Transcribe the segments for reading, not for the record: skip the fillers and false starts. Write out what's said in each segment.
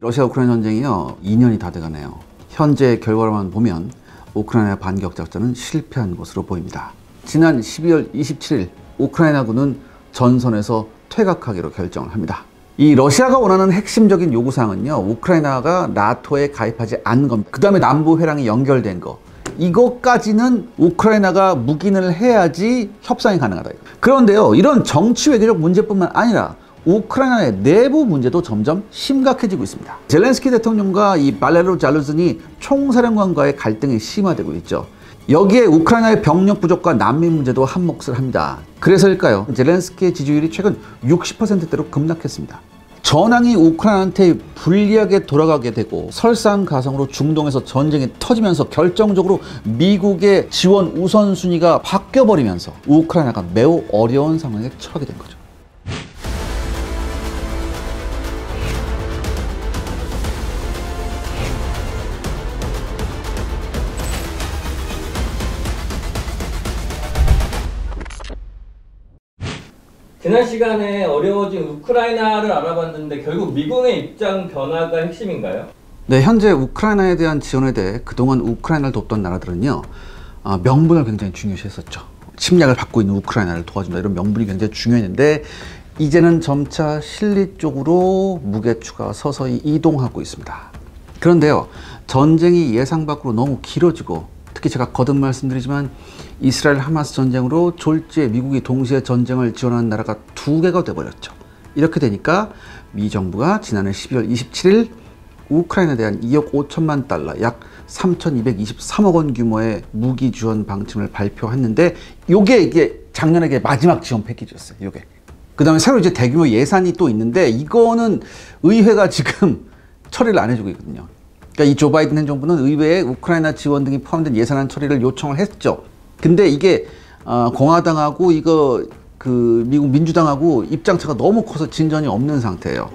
러시아 우크라이나 전쟁이요 2년이 다 돼가네요. 현재 결과로만 보면 우크라이나 반격 작전은 실패한 것으로 보입니다. 지난 12월 27일 우크라이나군은 전선에서 퇴각하기로 결정을 합니다. 이 러시아가 원하는 핵심적인 요구사항은요, 우크라이나가 나토에 가입하지 않은 겁니다. 그 다음에 남부 회랑이 연결된 거, 이것까지는 우크라이나가 묵인을 해야지 협상이 가능하다. 그런데요, 이런 정치 외교적 문제뿐만 아니라 우크라이나의 내부 문제도 점점 심각해지고 있습니다. 젤렌스키 대통령과 이 발레로 자루즈니 총사령관과의 갈등이 심화되고 있죠. 여기에 우크라이나의 병력 부족과 난민 문제도 한몫을 합니다. 그래서일까요? 젤렌스키의 지지율이 최근 60%대로 급락했습니다. 전황이 우크라이나한테 불리하게 돌아가게 되고 설상가상으로 중동에서 전쟁이 터지면서 결정적으로 미국의 지원 우선순위가 바뀌어버리면서 우크라이나가 매우 어려운 상황에 처하게 된 거죠. 지난 시간에 어려워진 우크라이나를 알아봤는데 결국 미국의 입장 변화가 핵심인가요? 네, 현재 우크라이나에 대한 지원에 대해 그동안 우크라이나를 돕던 나라들은요, 명분을 굉장히 중요시했었죠. 침략을 받고 있는 우크라이나를 도와준다, 이런 명분이 굉장히 중요했는데 이제는 점차 실리 쪽으로 무게추가 서서히 이동하고 있습니다. 그런데요, 전쟁이 예상 밖으로 너무 길어지고, 특히 제가 거듭 말씀드리지만 이스라엘 하마스 전쟁으로 졸지에 미국이 동시에 전쟁을 지원하는 나라가 2개가 돼버렸죠. 이렇게 되니까 미 정부가 지난해 12월 27일 우크라이나에 대한 2억 5천만 달러, 약 3,223억 원 규모의 무기 지원 방침을 발표했는데, 이게 작년에 마지막 지원 패키지였어요. 요게. 그 다음에 새로 이제 대규모 예산이 또 있는데, 이거는 의회가 지금 처리를 안 해주고 있거든요. 그러니까 이 조 바이든 행정부는 의회에 우크라이나 지원 등이 포함된 예산안 처리를 요청을 했죠. 근데 이게 공화당하고 미국 민주당하고 입장차가 너무 커서 진전이 없는 상태예요.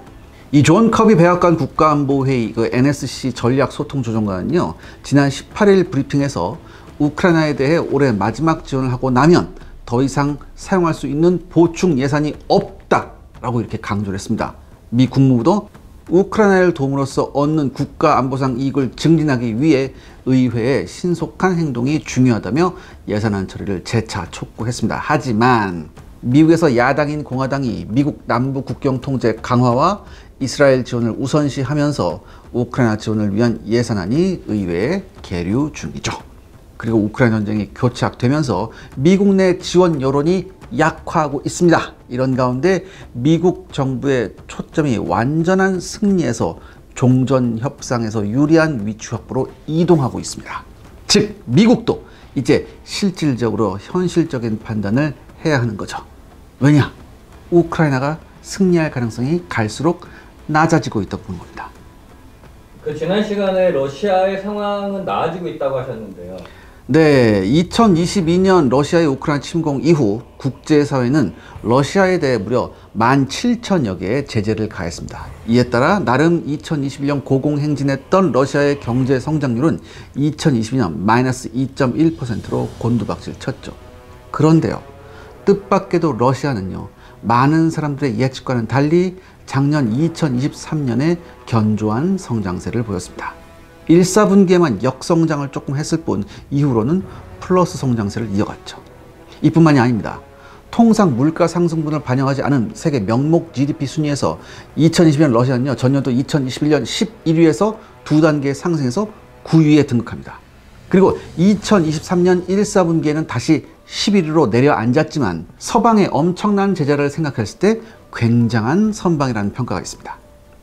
이 존 커비 백악관 국가안보회의 NSC 전략소통조정관은요, 지난 18일 브리핑에서 우크라이나에 대해 올해 마지막 지원을 하고 나면 더 이상 사용할 수 있는 보충 예산이 없다라고 이렇게 강조를 했습니다. 미 국무부도 우크라이나를 도움으로써 얻는 국가안보상 이익을 증진하기 위해 의회의 신속한 행동이 중요하다며 예산안 처리를 재차 촉구했습니다. 하지만 미국에서 야당인 공화당이 미국 남부 국경 통제 강화와 이스라엘 지원을 우선시하면서 우크라이나 지원을 위한 예산안이 의회에 계류 중이죠. 그리고 우크라이나 전쟁이 교착되면서 미국 내 지원 여론이 약화하고 있습니다. 이런 가운데 미국 정부의 초점이 완전한 승리에서 종전 협상에서 유리한 위치 확보로 이동하고 있습니다. 즉, 미국도 이제 실질적으로 현실적인 판단을 해야 하는 거죠. 왜냐? 우크라이나가 승리할 가능성이 갈수록 낮아지고 있다고 보는 겁니다. 지난 시간에 러시아의 상황은 나아지고 있다고 하셨는데요. 네, 2022년 러시아의 우크라이나 침공 이후 국제사회는 러시아에 대해 무려 17,000여 개의 제재를 가했습니다. 이에 따라 나름 2021년 고공행진했던 러시아의 경제 성장률은 2022년 마이너스 2.1%로 곤두박질 쳤죠. 그런데요, 뜻밖에도 러시아는요, 많은 사람들의 예측과는 달리 작년 2023년에 견조한 성장세를 보였습니다. 1, 4분기에만 역성장을 조금 했을 뿐 이후로는 플러스 성장세를 이어갔죠. 이뿐만이 아닙니다. 통상 물가 상승분을 반영하지 않은 세계 명목 GDP 순위에서 2020년 러시아는요, 전년도 2021년 11위에서 2단계 상승해서 9위에 등극합니다. 그리고 2023년 1, 4분기에는 다시 11위로 내려앉았지만 서방의 엄청난 제재를 생각했을 때 굉장한 선방이라는 평가가 있습니다.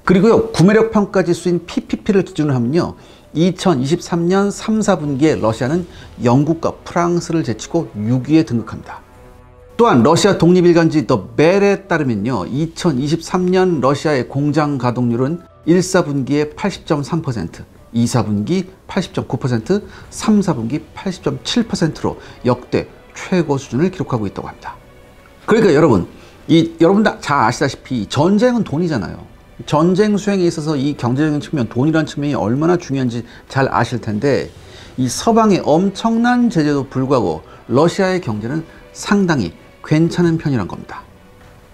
그리고요, 구매력 평가 지수인 PPP를 기준으로 하면요, 2023년 3, 4분기에 러시아는 영국과 프랑스를 제치고 6위에 등극합니다. 또한 러시아 독립일간지 더 벨에 따르면요, 2023년 러시아의 공장 가동률은 1, 4분기에 80.3%, 2, 4분기 80.9%, 3, 4분기 80.7%로 역대 최고 수준을 기록하고 있다고 합니다. 그러니까 여러분 다 잘 아시다시피 전쟁은 돈이잖아요. 전쟁 수행에 있어서 이 경제적인 측면, 돈이라는 측면이 얼마나 중요한지 잘 아실 텐데, 이 서방의 엄청난 제재도 불구하고 러시아의 경제는 상당히 괜찮은 편이란 겁니다.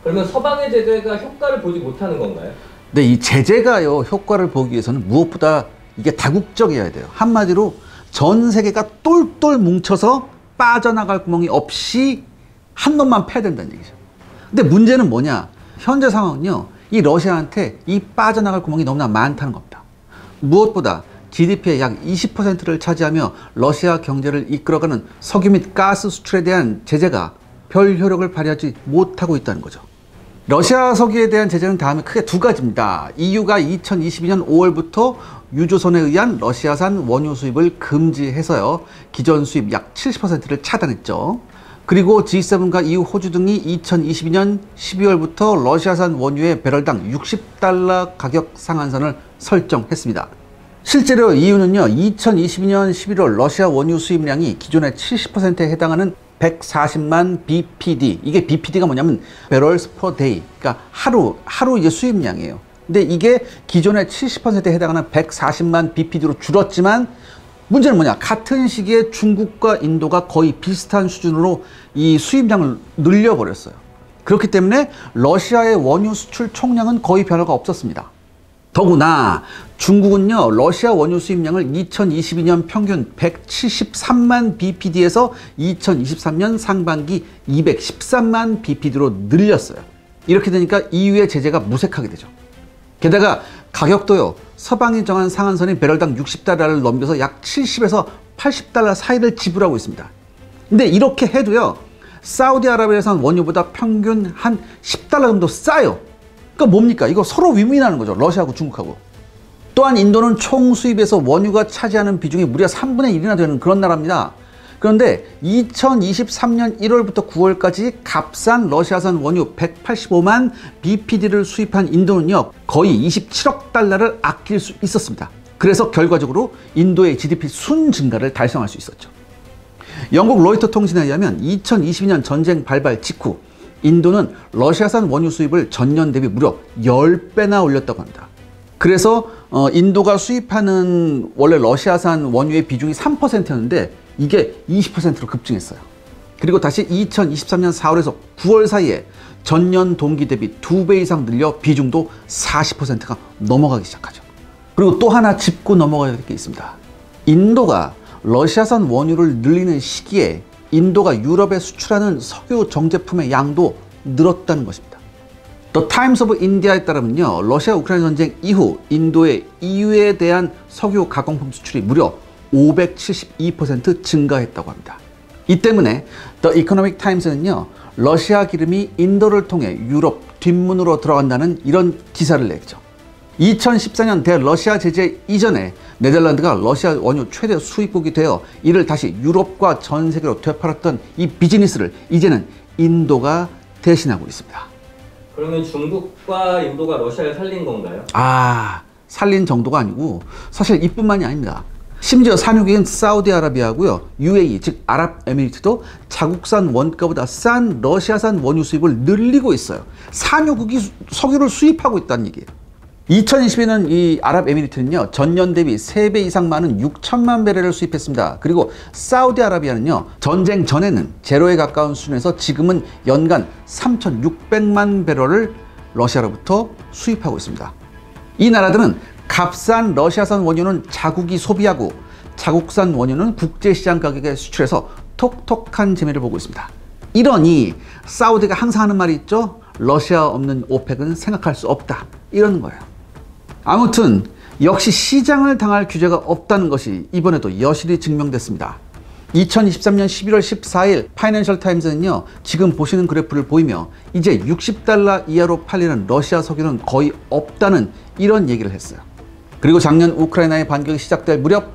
그러면 서방의 제재가 효과를 보지 못하는 건가요? 근데 이 제재가요, 효과를 보기 위해서는 무엇보다 이게 다국적이어야 돼요. 한마디로 전 세계가 똘똘 뭉쳐서 빠져나갈 구멍이 없이 한 놈만 패야 된다는 얘기죠. 근데 문제는 뭐냐? 현재 상황은요, 이 러시아한테 이 빠져나갈 구멍이 너무나 많다는 겁니다. 무엇보다 GDP의 약 20%를 차지하며 러시아 경제를 이끌어가는 석유 및 가스 수출에 대한 제재가 별 효력을 발휘하지 못하고 있다는 거죠. 러시아 석유에 대한 제재는 다음에 크게 두 가지입니다. EU가 2022년 5월부터 유조선에 의한 러시아산 원유 수입을 금지해서요, 기존 수입 약 70%를 차단했죠. 그리고 G7과 EU, 호주 등이 2022년 12월부터 러시아산 원유의 배럴당 60달러 가격 상한선을 설정했습니다. 실제로 EU는요, 2022년 11월 러시아 원유 수입량이 기존의 70%에 해당하는 140만 BPD, 이게 BPD가 뭐냐면 barrels per day, 그러니까 하루 이제 수입량이에요. 근데 이게 기존의 70%에 해당하는 140만 BPD로 줄었지만, 문제는 뭐냐? 같은 시기에 중국과 인도가 거의 비슷한 수준으로 이 수입량을 늘려버렸어요. 그렇기 때문에 러시아의 원유 수출 총량은 거의 변화가 없었습니다. 더구나 중국은요, 러시아 원유 수입량을 2022년 평균 173만 BPD에서 2023년 상반기 213만 BPD로 늘렸어요. 이렇게 되니까 EU의 제재가 무색하게 되죠. 게다가 가격도요, 서방이 정한 상한선인 배럴당 60달러를 넘겨서 약 70에서 80달러 사이를 지불하고 있습니다. 근데 이렇게 해도요, 사우디아라비아산 원유보다 평균 한 10달러 정도 싸요. 그러니까 뭡니까? 이거 서로 윈윈하는 거죠, 러시아하고 중국하고. 또한 인도는 총 수입에서 원유가 차지하는 비중이 무려 3분의 1이나 되는 그런 나라입니다. 그런데 2023년 1월부터 9월까지 값싼 러시아산 원유 185만 BPD를 수입한 인도는요, 거의 27억 달러를 아낄 수 있었습니다. 그래서 결과적으로 인도의 GDP 순 증가를 달성할 수 있었죠. 영국 로이터 통신에 의하면 2022년 전쟁 발발 직후 인도는 러시아산 원유 수입을 전년 대비 무려 10배나 올렸다고 합니다. 그래서 인도가 수입하는 원래 러시아산 원유의 비중이 3%였는데 이게 20%로 급증했어요. 그리고 다시 2023년 4월에서 9월 사이에 전년 동기 대비 2배 이상 늘려 비중도 40%가 넘어가기 시작하죠. 그리고 또 하나 짚고 넘어가야 될 게 있습니다. 인도가 러시아산 원유를 늘리는 시기에 인도가 유럽에 수출하는 석유 정제품의 양도 늘었다는 것입니다. The Times of India에 따르면요, 러시아 우크라이나 전쟁 이후 인도의 EU에 대한 석유 가공품 수출이 무려 572% 증가했다고 합니다. 이 때문에 The Economic Times는요, 러시아 기름이 인도를 통해 유럽 뒷문으로 들어간다는 이런 기사를 냈죠. 2014년 대러시아 제재 이전에 네덜란드가 러시아 원유 최대 수입국이 되어 이를 다시 유럽과 전 세계로 되팔았던 이 비즈니스를 이제는 인도가 대신하고 있습니다. 그러면 중국과 인도가 러시아를 살린 건가요? 살린 정도가 아니고 사실 이뿐만이 아닙니다. 심지어 산유국인 사우디아라비아하고요, UAE 즉 아랍에미리트도 자국산 원가보다 싼 러시아산 원유 수입을 늘리고 있어요. 산유국이 석유를 수입하고 있다는 얘기예요. 2022년 이 아랍에미리트는요, 전년 대비 3배 이상 많은 6천만 배럴을 수입했습니다. 그리고 사우디아라비아는요, 전쟁 전에는 제로에 가까운 수준에서 지금은 연간 3,600만 배럴을 러시아로부터 수입하고 있습니다. 이 나라들은 값싼 러시아산 원유는 자국이 소비하고 자국산 원유는 국제시장 가격에 수출해서 톡톡한 재미를 보고 있습니다. 이러니 사우디가 항상 하는 말이 있죠. 러시아 없는 오펙은 생각할 수 없다, 이러는 거예요. 아무튼 역시 시장을 당할 규제가 없다는 것이 이번에도 여실히 증명됐습니다. 2023년 11월 14일 파이낸셜 타임즈는요, 지금 보시는 그래프를 보이며 이제 60달러 이하로 팔리는 러시아 석유는 거의 없다는 이런 얘기를 했어요. 그리고 작년 우크라이나의 반격이 시작될 무렵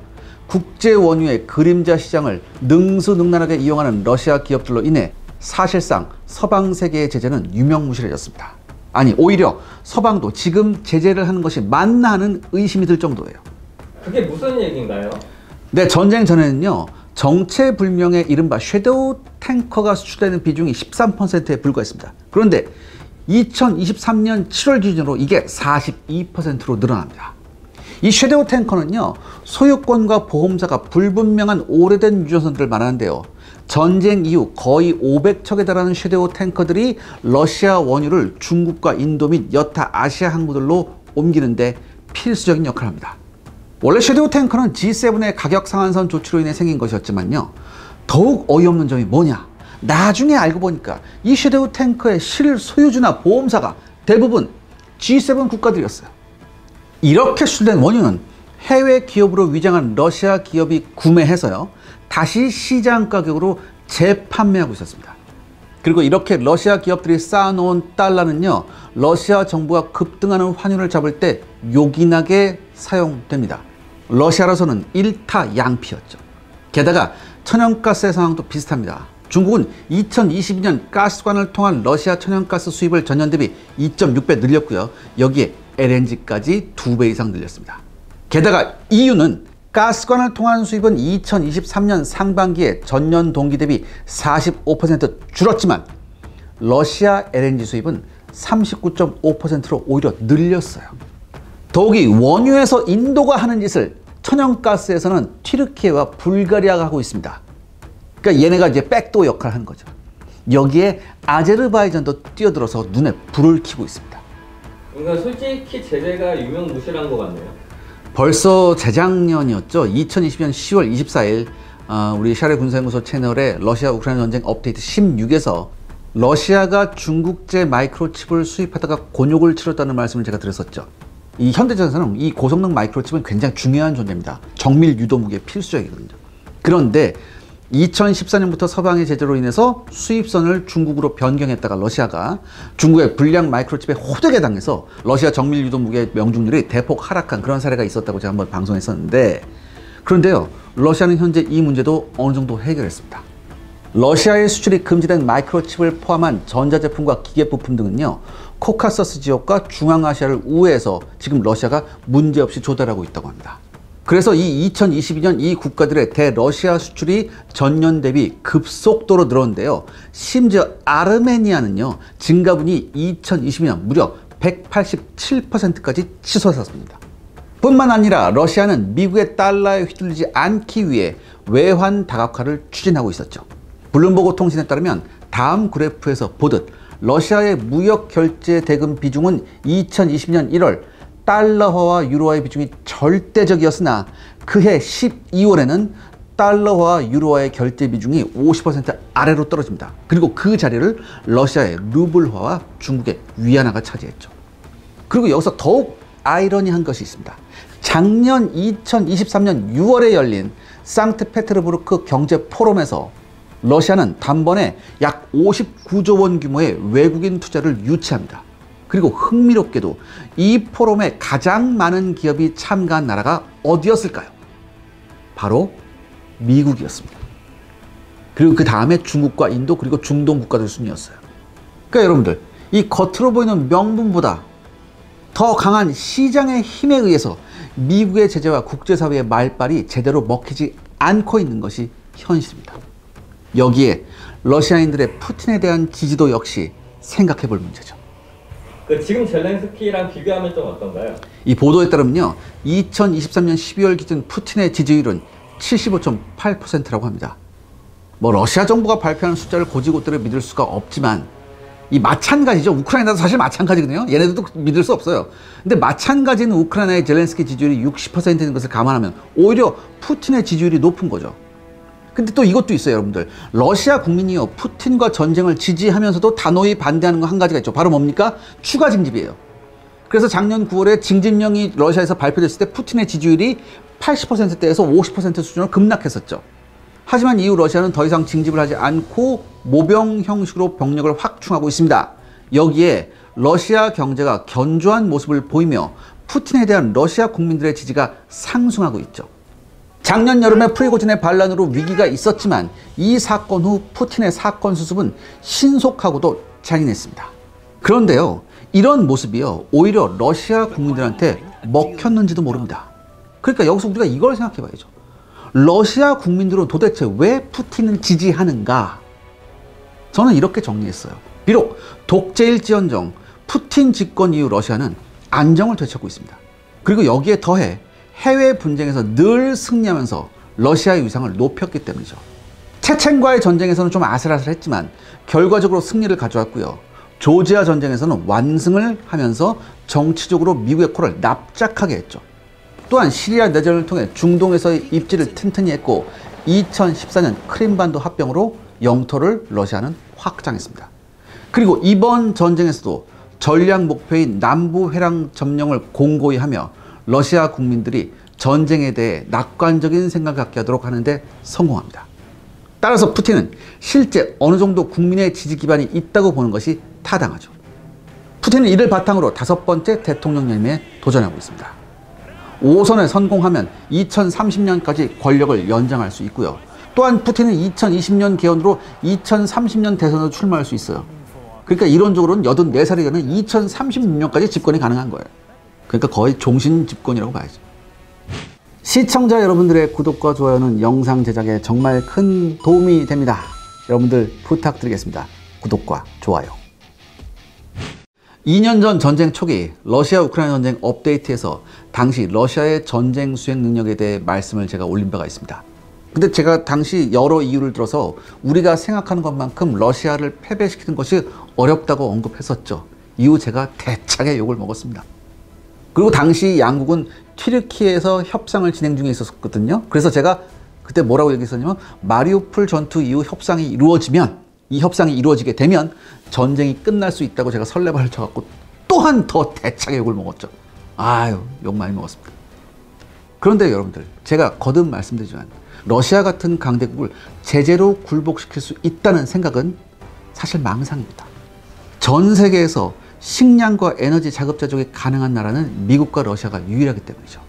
국제 원유의 그림자 시장을 능수능란하게 이용하는 러시아 기업들로 인해 사실상 서방 세계의 제재는 유명무실해졌습니다. 아니, 오히려 서방도 지금 제재를 하는 것이 맞나 하는 의심이 들 정도예요. 그게 무슨 얘기인가요? 네, 전쟁 전에는요, 정체불명의 이른바 섀도우 탱커가 수출되는 비중이 13%에 불과했습니다. 그런데 2023년 7월 기준으로 이게 42%로 늘어납니다. 이 섀도우 탱커는요, 소유권과 보험사가 불분명한 오래된 유조선들을 말하는데요, 전쟁 이후 거의 500척에 달하는 섀도우 탱커들이 러시아 원유를 중국과 인도 및 여타 아시아 항구들로 옮기는데 필수적인 역할을 합니다. 원래 섀도우 탱커는 G7의 가격 상한선 조치로 인해 생긴 것이었지만요. 더욱 어이없는 점이 뭐냐? 나중에 알고 보니까 이 섀도우 탱커의 실소유주나 보험사가 대부분 G7 국가들이었어요. 이렇게 수출된 원유는 해외 기업으로 위장한 러시아 기업이 구매해서요. 다시 시장 가격으로 재판매하고 있었습니다. 그리고 이렇게 러시아 기업들이 쌓아놓은 달러는요. 러시아 정부가 급등하는 환율을 잡을 때 요긴하게 사용됩니다. 러시아로서는 일타양피였죠. 게다가 천연가스의 상황도 비슷합니다. 중국은 2022년 가스관을 통한 러시아 천연가스 수입을 전년 대비 2.6배 늘렸고요. 여기에 LNG까지 2배 이상 늘렸습니다. 게다가 EU는 가스관을 통한 수입은 2023년 상반기에 전년 동기 대비 45% 줄었지만 러시아 LNG 수입은 39.5%로 오히려 늘렸어요. 더욱이 원유에서 인도가 하는 짓을 천연가스에서는 튀르키예와 불가리아가 하고 있습니다. 그러니까 얘네가 이제 백도어 역할을 하는 거죠. 여기에 아제르바이잔도 뛰어들어서 눈에 불을 켜고 있습니다. 그러니까 솔직히 제재가 유명무실한 것 같네요. 벌써 재작년이었죠. 2020년 10월 24일 우리 샤레 군사연구소 채널에 러시아 우크라이나 전쟁 업데이트 16에서 러시아가 중국제 마이크로칩을 수입하다가 곤욕을 치렀다는 말씀을 제가 드렸었죠. 이 현대전에서는 이 고성능 마이크로칩은 굉장히 중요한 존재입니다. 정밀 유도 무기에 필수적이거든요. 그런데 2014년부터 서방의 제재로 인해서 수입선을 중국으로 변경했다가 러시아가 중국의 불량 마이크로칩에 호되게 당해서 러시아 정밀 유도 무기의 명중률이 대폭 하락한 그런 사례가 있었다고 제가 한번 방송했었는데, 그런데요, 러시아는 현재 이 문제도 어느 정도 해결했습니다. 러시아의 수출이 금지된 마이크로칩을 포함한 전자제품과 기계부품 등은요, 코카서스 지역과 중앙아시아를 우회해서 지금 러시아가 문제없이 조달하고 있다고 합니다. 그래서 이 2022년 이 국가들의 대러시아 수출이 전년 대비 급속도로 늘었는데요. 심지어 아르메니아는요, 증가분이 2022년 무려 187%까지 치솟았습니다. 뿐만 아니라 러시아는 미국의 달러에 휘둘리지 않기 위해 외환 다각화를 추진하고 있었죠. 블룸버그 통신에 따르면 다음 그래프에서 보듯 러시아의 무역 결제 대금 비중은 2020년 1월 달러화와 유로화의 비중이 절대적이었으나 그해 12월에는 달러화와 유로화의 결제 비중이 50% 아래로 떨어집니다. 그리고 그 자리를 러시아의 루블화와 중국의 위안화가 차지했죠. 그리고 여기서 더욱 아이러니한 것이 있습니다. 작년 2023년 6월에 열린 상트페테르부르크 경제 포럼에서 러시아는 단번에 약 59조 원 규모의 외국인 투자를 유치합니다. 그리고 흥미롭게도 이 포럼에 가장 많은 기업이 참가한 나라가 어디였을까요? 바로 미국이었습니다. 그리고 그 다음에 중국과 인도, 그리고 중동 국가들 순이었어요. 그러니까 여러분들, 이 겉으로 보이는 명분보다 더 강한 시장의 힘에 의해서 미국의 제재와 국제사회의 말빨이 제대로 먹히지 않고 있는 것이 현실입니다. 여기에 러시아인들의 푸틴에 대한 지지도 역시 생각해 볼 문제죠. 지금 젤렌스키랑 비교하면 좀 어떤가요? 이 보도에 따르면요, 2023년 12월 기준 푸틴의 지지율은 75.8%라고 합니다. 뭐 러시아 정부가 발표하는 숫자를 고지고대로 믿을 수가 없지만 이 마찬가지죠. 우크라이나도 사실 마찬가지거든요. 얘네들도 믿을 수 없어요. 근데 마찬가지인 우크라이나의 젤렌스키 지지율이 60%인 것을 감안하면 오히려 푸틴의 지지율이 높은 거죠. 근데 또 이것도 있어요, 여러분들. 러시아 국민이요, 푸틴과 전쟁을 지지하면서도 단호히 반대하는 거 한 가지가 있죠. 바로 뭡니까? 추가 징집이에요. 그래서 작년 9월에 징집령이 러시아에서 발표됐을 때 푸틴의 지지율이 80%대에서 50% 수준으로 급락했었죠. 하지만 이후 러시아는 더 이상 징집을 하지 않고 모병 형식으로 병력을 확충하고 있습니다. 여기에 러시아 경제가 견조한 모습을 보이며 푸틴에 대한 러시아 국민들의 지지가 상승하고 있죠. 작년 여름에 프리고진의 반란으로 위기가 있었지만 이 사건 후 푸틴의 사건 수습은 신속하고도 잔인했습니다. 그런데요, 이런 모습이요, 오히려 러시아 국민들한테 먹혔는지도 모릅니다. 그러니까 여기서 우리가 이걸 생각해 봐야죠. 러시아 국민들은 도대체 왜 푸틴을 지지하는가? 저는 이렇게 정리했어요. 비록 독재일지언정 푸틴 집권 이후 러시아는 안정을 되찾고 있습니다. 그리고 여기에 더해 해외 분쟁에서 늘 승리하면서 러시아의 위상을 높였기 때문이죠. 체첸과의 전쟁에서는 좀 아슬아슬했지만 결과적으로 승리를 가져왔고요. 조지아 전쟁에서는 완승을 하면서 정치적으로 미국의 코를 납작하게 했죠. 또한 시리아 내전을 통해 중동에서의 입지를 튼튼히 했고 2014년 크림반도 합병으로 영토를 러시아는 확장했습니다. 그리고 이번 전쟁에서도 전략 목표인 남부 회랑 점령을 공고히 하며 러시아 국민들이 전쟁에 대해 낙관적인 생각을 갖게 하도록 하는데 성공합니다. 따라서 푸틴은 실제 어느 정도 국민의 지지 기반이 있다고 보는 것이 타당하죠. 푸틴은 이를 바탕으로 5번째 대통령 연임에 도전하고 있습니다. 5선에 성공하면 2030년까지 권력을 연장할 수 있고요. 또한 푸틴은 2020년 개헌으로 2030년 대선으로 출마할 수 있어요. 그러니까 이론적으로는 84살이 되는 2036년까지 집권이 가능한 거예요. 그러니까 거의 종신 집권이라고 봐야죠. 시청자 여러분들의 구독과 좋아요는 영상 제작에 정말 큰 도움이 됩니다. 여러분들 부탁드리겠습니다. 구독과 좋아요. 2년 전 전쟁 초기 러시아 우크라이나 전쟁 업데이트에서 당시 러시아의 전쟁 수행 능력에 대해 말씀을 제가 올린 바가 있습니다. 근데 제가 당시 여러 이유를 들어서 우리가 생각하는 것만큼 러시아를 패배시키는 것이 어렵다고 언급했었죠. 이후 제가 대차게 욕을 먹었습니다. 그리고 당시 양국은 튀르키예에서 협상을 진행 중에 있었거든요. 그래서 제가 그때 뭐라고 얘기했었냐면 마리우폴 전투 이후 협상이 이루어지면, 이 협상이 이루어지게 되면 전쟁이 끝날 수 있다고 제가 설레발을 쳐갖고 또한 더 대차게 욕을 먹었죠. 아유, 욕 많이 먹었습니다. 그런데 여러분들, 제가 거듭 말씀드리지만 러시아 같은 강대국을 제재로 굴복시킬 수 있다는 생각은 사실 망상입니다. 전 세계에서 식량과 에너지 자급자족이 가능한 나라는 미국과 러시아가 유일하기 때문이죠.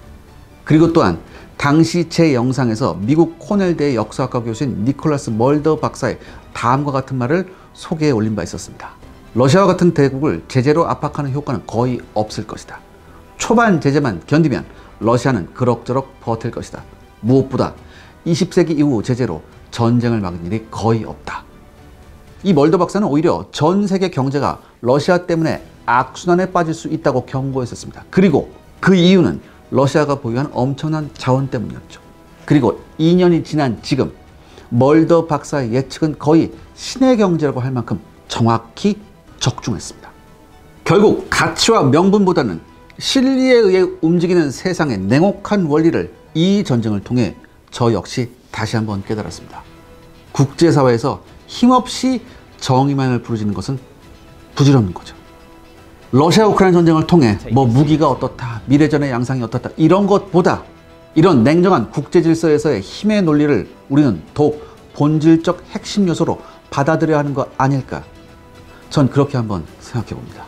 그리고 또한 당시 제 영상에서 미국 코넬대의 역사학과 교수인 니콜라스 멀더 박사의 다음과 같은 말을 소개해 올린 바 있었습니다. 러시아와 같은 대국을 제재로 압박하는 효과는 거의 없을 것이다. 초반 제재만 견디면 러시아는 그럭저럭 버틸 것이다. 무엇보다 20세기 이후 제재로 전쟁을 막은 일이 거의 없다. 이 멀더 박사는 오히려 전 세계 경제가 러시아 때문에 악순환에 빠질 수 있다고 경고했었습니다. 그리고 그 이유는 러시아가 보유한 엄청난 자원 때문이었죠. 그리고 2년이 지난 지금 멀더 박사의 예측은 거의 신의 경제라고 할 만큼 정확히 적중했습니다. 결국 가치와 명분보다는 실리에 의해 움직이는 세상의 냉혹한 원리를 이 전쟁을 통해 저 역시 다시 한번 깨달았습니다. 국제사회에서 힘없이 정의만을 부르짖는 것은 부질없는 거죠. 러시아 우크라이나 전쟁을 통해 뭐 무기가 어떻다, 미래전의 양상이 어떻다, 이런 것보다 이런 냉정한 국제 질서에서의 힘의 논리를 우리는 더욱 본질적 핵심 요소로 받아들여야 하는 거 아닐까? 전 그렇게 한번 생각해 봅니다.